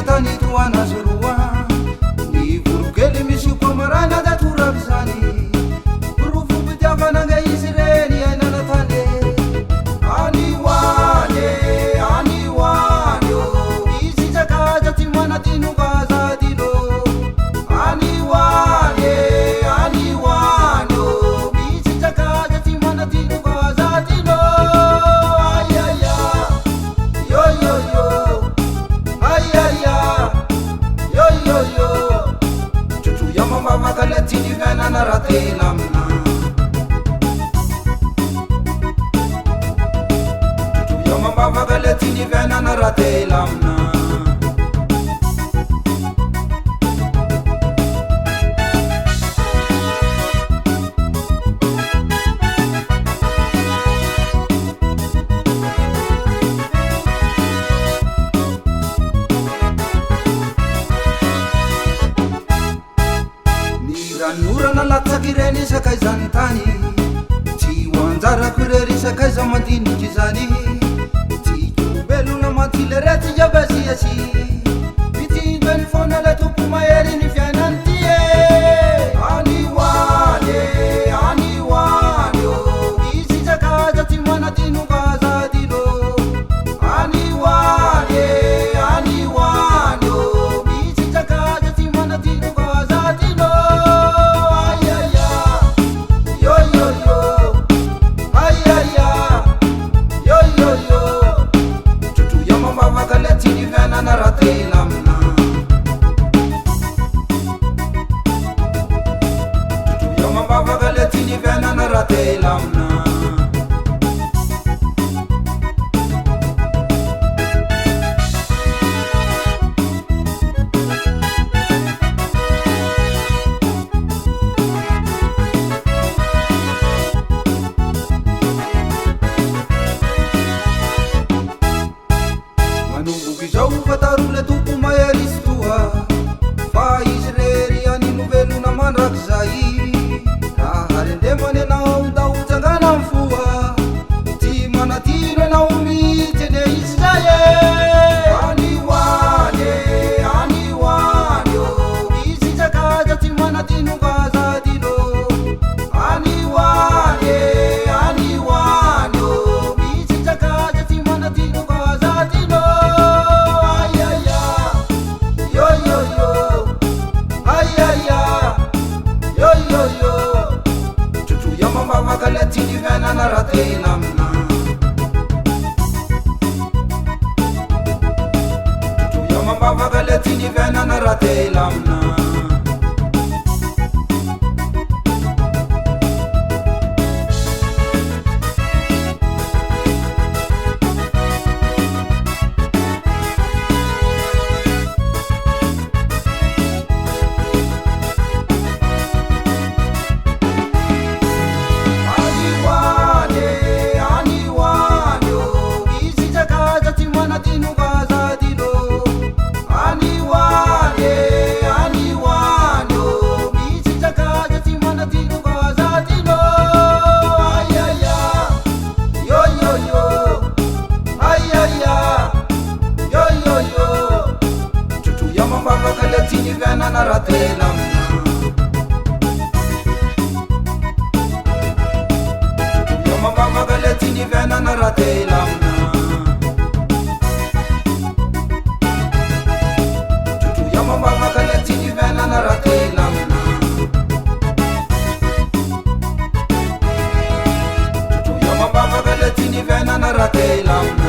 tani tuana zurua ni burukeli misiko marana da turabzani burufu bitavana ga isireni ainana tane ani wane isi jaka timana tinu gaza dino ani wane isi jaka timana tinu gaza dino ayaya yo chuchu ya mama makaleti ni vena na rate lamna chuchu ya mama makaleti ni vena na rate lamna Nurana latsakireni sakai zantani Tiwanzara kureri sakai zamadini kizani Tikubelu na matilereti jabasi yasi Biti beni fonele tupu mayeri ni fianantie Ani wane Isi jakaja timana tinu gaza dino Ani wane Isi jakaja timana tinu gaza dino na rate lamna chuchu ya mama makaleti ni vena na rate lamna Fatarule tupu mayeristua Faisreri aninu velu na manrakzai Raharende mane na uda utangana mfua Timana tine na umite ne Israye Ani wane Isi jakaja timana tinu gaza dino Ani wane Isi jakaja timana tinu gaza dino makaleti ni vena na rate lamna chuchu ya mama makaleti ni vena na rate lamna Makaleti vena na rate lamna chuchu ya mama makaleti vena na rate lamna chuchu ya mama makaleti vena na rate lamna chuchu ya mama makaleti vena na rate lamna